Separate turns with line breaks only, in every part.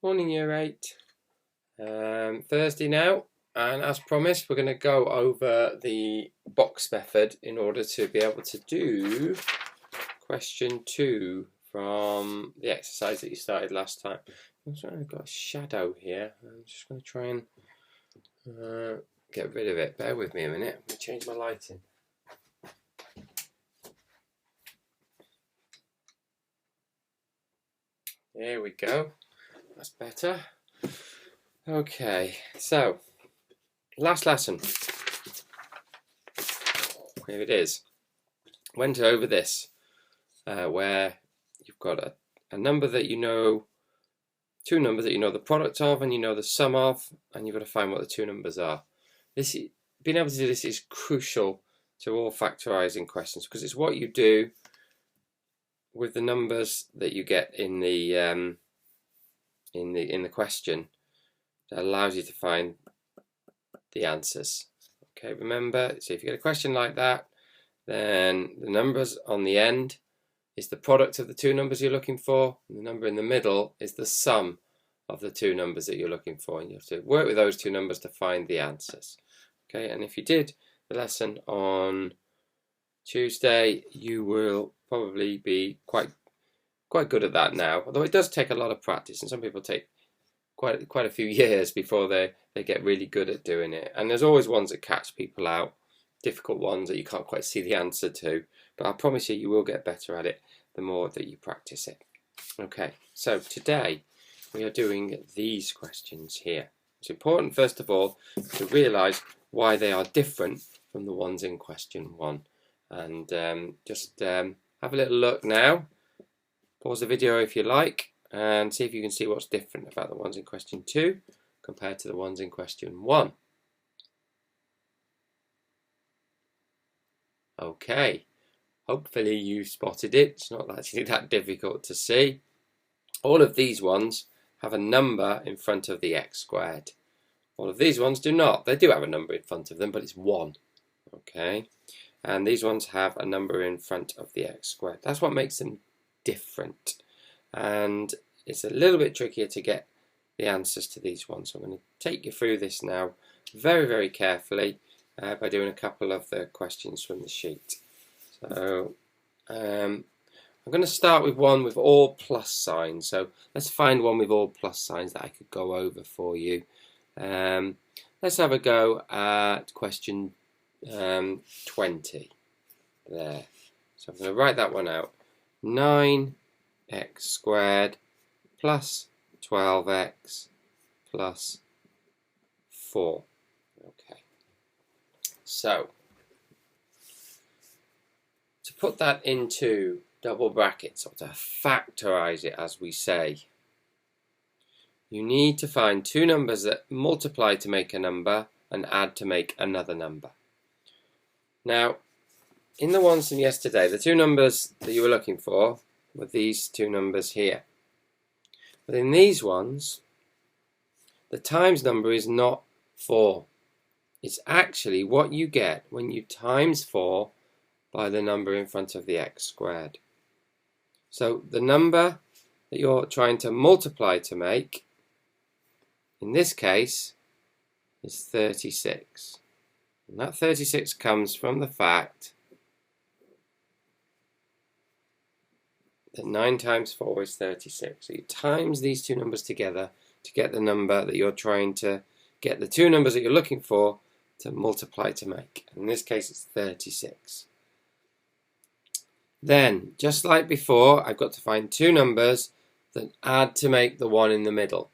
Morning, Year 8. Thursday now, and as promised, we're going to go over the box method in order to be able to do question 2 from the exercise that you started last time. I've got a shadow here. I'm just going to try and get rid of it. Bear with me a minute. I'm going to change my lighting. There we go. That's better. Okay, so last lesson. Here it is. Went over this, where you've got a number that you know, two numbers that you know the product of and you know the sum of, and you've got to find what the two numbers are. Being able to do this is crucial to all factorising questions because it's what you do with the numbers that you get in the question that allows you to find the answers. Okay, remember, so if you get a question like that, then the numbers on the end is the product of the two numbers you're looking for, and the number in the middle is the sum of the two numbers that you're looking for, and you have to work with those two numbers to find the answers. Okay, and if you did the lesson on Tuesday, you will probably be quite good at that now, although it does take a lot of practice, and some people take quite a few years before they get really good at doing it. And there's always ones that catch people out, difficult ones that you can't quite see the answer to, but I promise you will get better at it the more that you practice it. Okay, so today we are doing these questions here. It's important, first of all, to realise why they are different from the ones in question 1. And just have a little look now. Pause the video if you like and see if you can see what's different about the ones in question 2 compared to the ones in question 1. Okay, hopefully you spotted it. It's not actually that difficult to see. All of these ones have a number in front of the x squared. All of these ones do not. They do have a number in front of them, but it's 1. Okay, and these ones have a number in front of the x squared. That's what makes them different, and it's a little bit trickier to get the answers to these ones. So I'm going to take you through this now very, very carefully by doing a couple of the questions from the sheet. So I'm going to start with one with all plus signs. So let's find one with all plus signs that I could go over for you. Let's have a go at question 20 there. So I'm going to write that one out. 9x squared plus 12x plus 4. Okay. So to put that into double brackets, or to factorize it as we say, you need to find two numbers that multiply to make a number and add to make another number. Now, in the ones from yesterday, the two numbers that you were looking for were these two numbers here. But in these ones, the times number is not 4. It's actually what you get when you times 4 by the number in front of the x squared. So the number that you're trying to multiply to make, in this case, is 36. And that 36 comes from the fact that 9 times 4 is 36. So you times these two numbers together to get the number that you're trying to get the two numbers that you're looking for to multiply to make. In this case, it's 36. Then, just like before, I've got to find two numbers that add to make the one in the middle.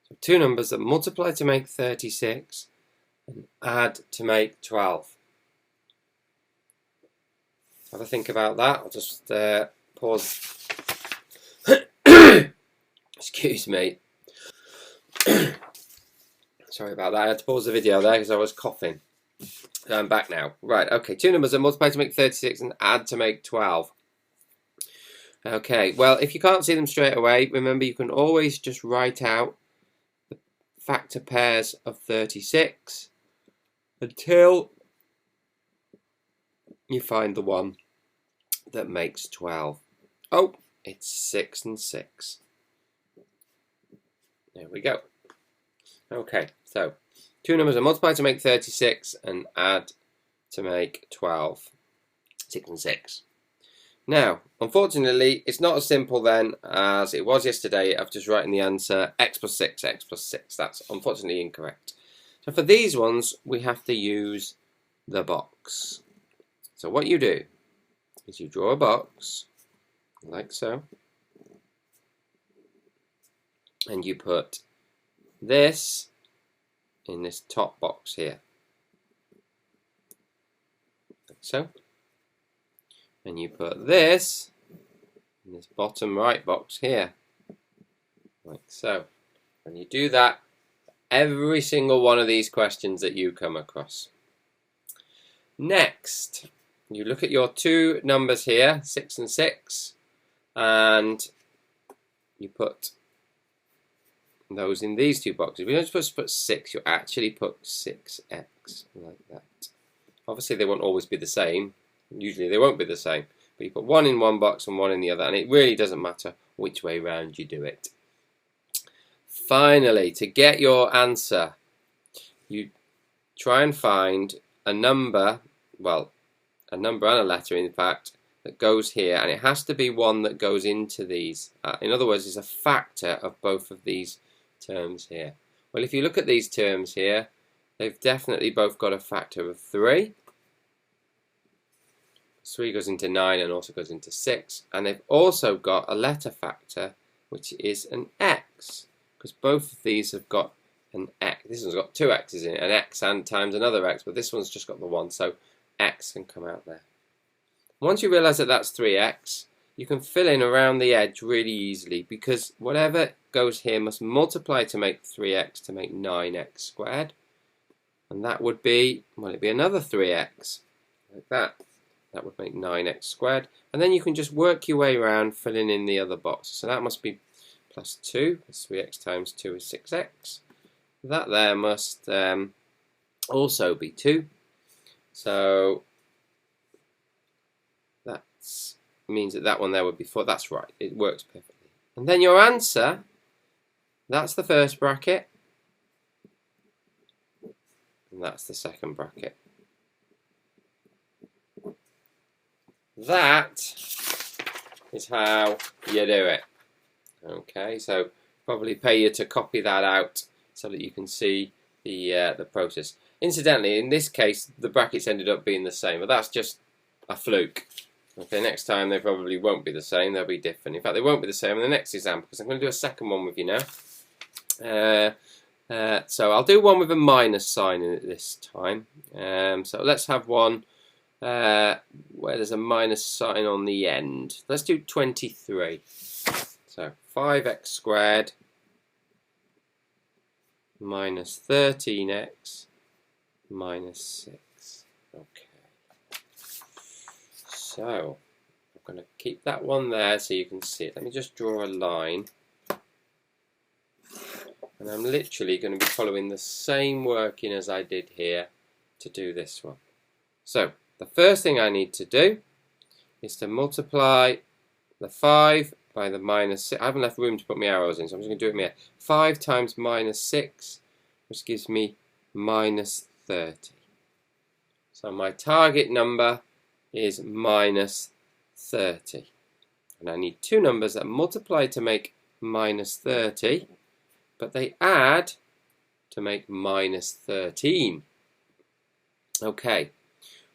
So two numbers that multiply to make 36 and add to make 12. Have a think about that. I'll just pause. Excuse me. Sorry about that. I had to pause the video there because I was coughing. So I'm back now. Right, okay. Two numbers that multiply to make 36 and add to make 12. Okay, well, if you can't see them straight away, remember you can always just write out the factor pairs of 36 until you find the one that makes 12. Oh, it's 6 and 6. There we go. Okay, so two numbers are multiplied to make 36 and add to make 12. 6 and 6. Now, unfortunately, it's not as simple then as it was yesterday of just writing the answer x plus 6, x plus 6. That's unfortunately incorrect. So for these ones, we have to use the box. So what you do is you draw a box, like so, and you put this in this top box here, like so, and you put this in this bottom right box here, like so, and you do that every single one of these questions that you come across. Next, you look at your two numbers here, 6 and 6, and you put those in these two boxes. We don't supposed to put 6, you actually put 6x, like that. Obviously they won't always be the same, usually they won't be the same, but you put one in one box and one in the other, and it really doesn't matter which way round you do it. Finally, to get your answer, you try and find a number, well, a number and a letter in fact, that goes here, and it has to be one that goes into these. In other words, it's a factor of both of these terms here. Well, if you look at these terms here, they've definitely both got a factor of 3. 3 goes into 9 and also goes into 6, and they've also got a letter factor, which is an x, because both of these have got an x. This one's got 2 x's in it, an x and times another x, but this one's just got the 1, so x can come out there. Once you realise that that's 3x, you can fill in around the edge really easily, because whatever goes here must multiply to make 3x to make 9x squared, and that would be, well, it'd be another 3x, like that. That would make 9x squared, and then you can just work your way around filling in the other boxes. So that must be plus 2, because 3x times 2 is 6x. That there must also be 2. So that means that that one there would be 4. That's right, it works perfectly. And then your answer, that's the first bracket, and that's the second bracket. That is how you do it. Okay, so probably pay you to copy that out so that you can see the process. Incidentally, in this case, the brackets ended up being the same, but that's just a fluke. Okay, next time they probably won't be the same, they'll be different. In fact, they won't be the same in the next example, because I'm going to do a second one with you now. So I'll do one with a minus sign in it this time. So let's have one where there's a minus sign on the end. Let's do 23. So 5x squared minus 13x minus 6. Okay. So I'm going to keep that one there so you can see it. Let me just draw a line. And I'm literally going to be following the same working as I did here to do this one. So the first thing I need to do is to multiply the 5 by the minus 6. I haven't left room to put my arrows in, so I'm just going to do it here. 5 times minus 6, which gives me minus 30. So my target number is minus 30. And I need two numbers that multiply to make minus 30, but they add to make minus 13. Okay.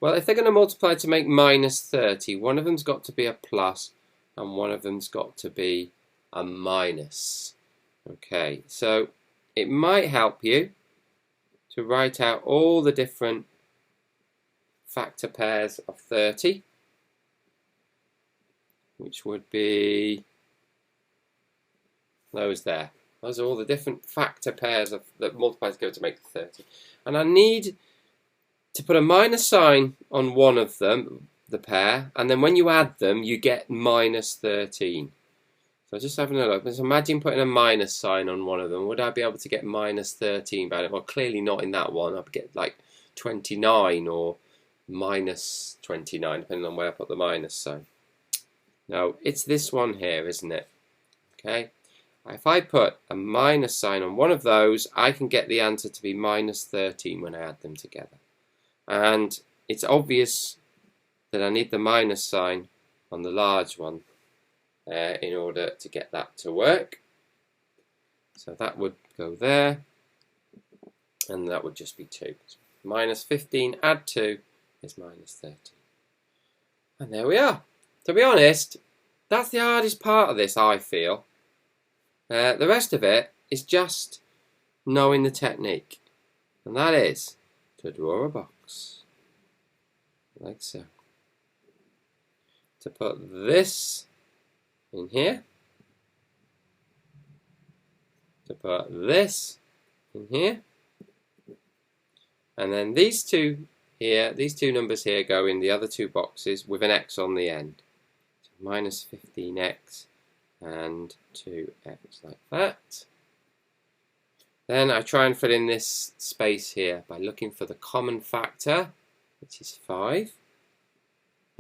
Well, if they're going to multiply to make minus 30, one of them's got to be a plus and one of them's got to be a minus. Okay, so it might help you to write out all the different factor pairs of 30, which would be those there. Those are all the different factor pairs that multiply together to make 30. And I need to put a minus sign on one of them, the pair, and then when you add them, you get minus 13. So just having a look. Let's imagine putting a minus sign on one of them. Would I be able to get minus 13 by it? Well, clearly not in that one. I'd get like 29 or minus 29, depending on where I put the minus sign. No, it's this one here, isn't it? Okay. If I put a minus sign on one of those, I can get the answer to be minus 13 when I add them together. And it's obvious that I need the minus sign on the large one in order to get that to work. So that would go there, and that would just be 2. So minus 15 add 2 is minus 13. And there we are. To be honest, that's the hardest part of this, I feel. The rest of it is just knowing the technique, and that is to draw a box like so. To put this in here, to put this in here, and then these two here, these two numbers here go in the other two boxes with an x on the end. So minus 15x and 2x like that. Then I try and fill in this space here by looking for the common factor, which is 5,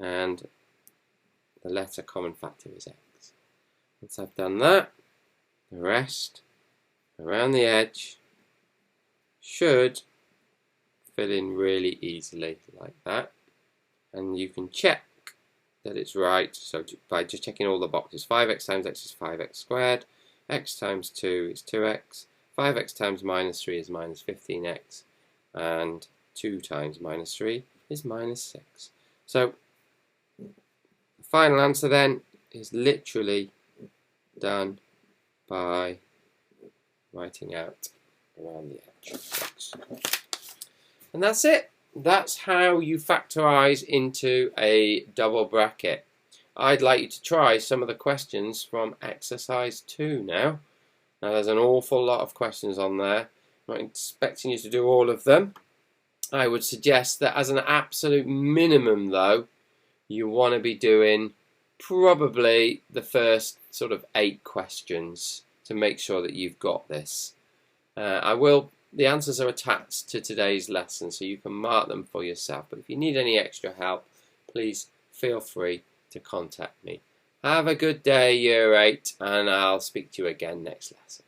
and the letter common factor is x. Once I've done that, the rest around the edge should fill in really easily like that, and you can check that it's right so by just checking all the boxes. 5x times x is 5x squared, x times 2 is 2x, 5x times minus 3 is minus 15x, and 2 times minus 3 is minus 6. So the final answer then is literally done by writing out around the edge. And that's it. That's how you factorise into a double bracket. I'd like you to try some of the questions from exercise 2 now. Now there's an awful lot of questions on there. I'm not expecting you to do all of them. I would suggest that as an absolute minimum though, you want to be doing probably the first sort of 8 questions to make sure that you've got this. The answers are attached to today's lesson, so you can mark them for yourself. But if you need any extra help, please feel free to contact me. Have a good day, Year 8, and I'll speak to you again next lesson.